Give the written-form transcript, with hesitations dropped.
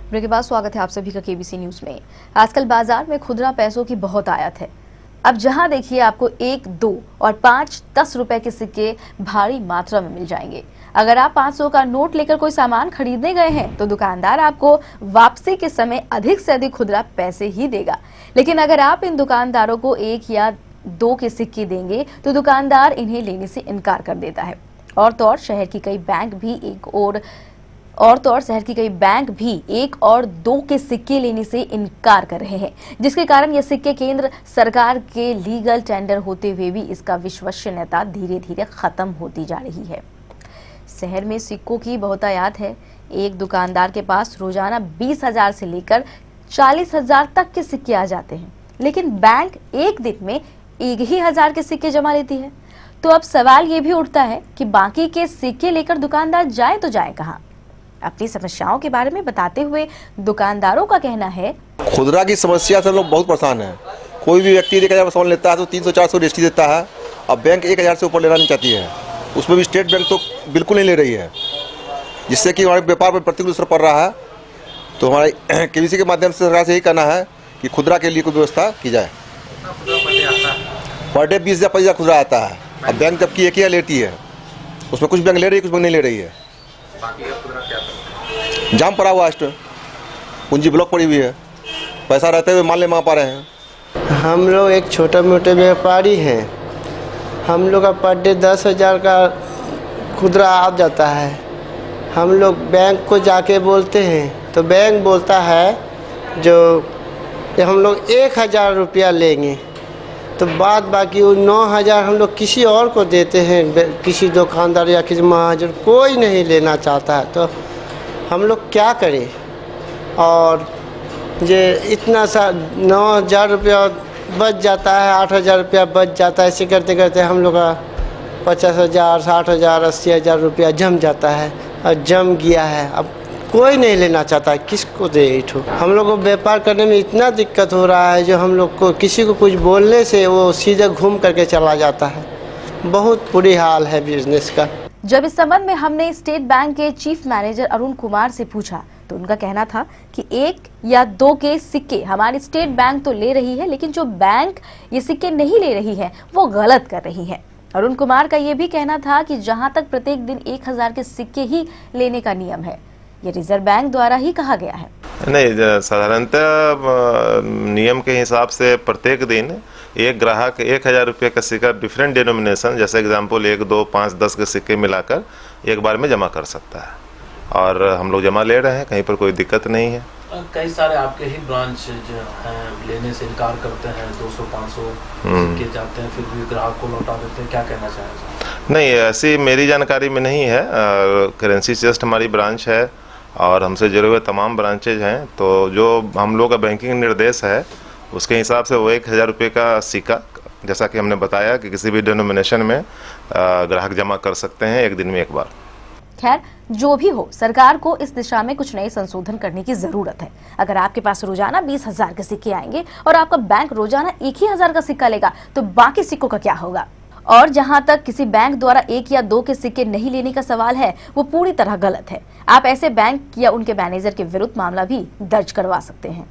Break के बाद स्वागत है आप सभी का केबीसी न्यूज में। आजकल बाजार में खुदरा पैसों की बहुत आयत है। अब जहां देखिए आपको 1, 2 और 5, 10 रुपए के सिक्के भारी मात्रा में मिल जाएंगे। अगर आप 500 का नोट लेकर कोई सामान खरीदने गए हैं तो दुकानदार आपको वापसी के समय अधिक से अधिक खुदरा पैसे ही देगा। लेकिन अगर आप इन दुकानदारों को 1 या 2 के सिक्के देंगे तो दुकानदार इन्हें लेने से इनकार कर देता है। और तो और शहर की कई बैंक भी 1 और 2 के सिक्के लेने से इनकार कर रहे हैं, जिसके कारण यह सिक्के केंद्र सरकार के लीगल टेंडर होते हुए भी इसका विश्वसनीयता धीरे धीरे खत्म होती जा रही है। शहर में सिक्कों की बहुतायत है। एक दुकानदार के पास रोजाना 20,000 से लेकर 40,000 तक के सिक्के आ जाते हैं, लेकिन बैंक एक दिन में 1,000 के सिक्के जमा लेती है। तो अब सवाल ये भी उठता है कि बाकी के सिक्के लेकर दुकानदार जाए तो जाए कहां? अपनी समस्याओं के बारे में बताते हुए दुकानदारों का कहना है, खुदरा की समस्या से लोग बहुत परेशान हैं। कोई भी व्यक्ति 1,000 सामान लेता है तो 300-400 रजिस्ट्री देता है। अब बैंक 1,000 से ऊपर लेना नहीं चाहती है, उसमें भी स्टेट बैंक तो बिल्कुल नहीं ले रही है, जिससे कि हमारे व्यापार पर प्रतिकूल असर पड़ रहा है। तो हमारे केबीसी के माध्यम से सरकार से यही कहना है कि खुदरा के लिए कोई व्यवस्था की जाए। पर डे 20,000 25,000 खुदरा आता है। अब बैंक जबकि 1,000 लेती है, उसमें कुछ बैंक ले रही है, कुछ बैंक नहीं ले रही है। जाम पड़ा हुआ है, पूंजी ब्लॉक पड़ी हुई है, पैसा रहते हुए माल नहीं मांग पा रहे हैं। हम लोग एक छोटे मोटे व्यापारी हैं। हम लोग का पर डे 10,000 का खुदरा आ जाता है। हम लोग बैंक को जाके बोलते हैं तो बैंक बोलता है जो हम लोग 1,000 रुपया लेंगे, तो बाद बाकी वो 9,000 हम लोग किसी और को देते हैं, किसी दुकानदार या किसी महाजन, कोई नहीं लेना चाहता है। तो हम लोग क्या करें? और ये इतना सा 9,000 रुपया बच जाता है, 8,000 रुपया बच जाता है। ऐसे करते करते हम लोग का 50,000, 60,000, 80,000 रुपया जम जाता है और जम गया है। अब कोई नहीं लेना चाहता, किसको दे इठो? हम लोग को व्यापार करने में इतना दिक्कत हो रहा है जो हम लोग को किसी को कुछ बोलने से वो सीधे घूम करके चला जाता है। बहुत बुरी हाल है बिजनेस का। जब इस संबंध में हमने स्टेट बैंक के चीफ मैनेजर अरुण कुमार से पूछा तो उनका कहना था कि 1 या 2 के सिक्के हमारी स्टेट बैंक तो ले रही है, लेकिन जो बैंक ये सिक्के नहीं ले रही है वो गलत कर रही है। अरुण कुमार का ये भी कहना था कि जहां तक प्रत्येक दिन 1,000 के सिक्के ही लेने का नियम है, ये रिजर्व बैंक द्वारा ही कहा गया है। नहीं, साधारणतः नियम के हिसाब से प्रत्येक दिन एक ग्राहक 1,000 रुपये का सिक्का डिफरेंट डिनोमिनेशन, जैसे एग्जांपल 1, 2, 5, 10 के सिक्के मिलाकर एक बार में जमा कर सकता है। और हम लोग जमा ले रहे हैं, कहीं पर कोई दिक्कत नहीं है। कई सारे आपके ही ब्रांच जो हैं लेने से इनकार करते हैं, 200-500 सिक्के जाते हैं, फिर भी ग्राहक को लौटा देते हैं। क्या कहना चाहेंगे? नहीं, ऐसी मेरी जानकारी में नहीं है। करेंसी चेस्ट हमारी ब्रांच है और हमसे जुड़े हुए तमाम ब्रांचेज हैं। तो जो हम लोग का बैंकिंग निर्देश है उसके हिसाब से वो 1,000 रुपये का सिक्का, जैसा कि हमने बताया कि किसी भी डिनोमिनेशन में ग्राहक जमा कर सकते हैं एक दिन में एक बार। खैर, जो भी हो, सरकार को इस दिशा में कुछ नए संशोधन करने की जरूरत है। अगर आपके पास रोजाना 20,000 के सिक्के आएंगे और आपका बैंक रोजाना 1,000 का सिक्का लेगा तो बाकी सिक्कों का क्या होगा? और जहां तक किसी बैंक द्वारा 1 या 2 के सिक्के नहीं लेने का सवाल है, वो पूरी तरह गलत है। आप ऐसे बैंक या उनके मैनेजर के विरुद्ध मामला भी दर्ज करवा सकते हैं।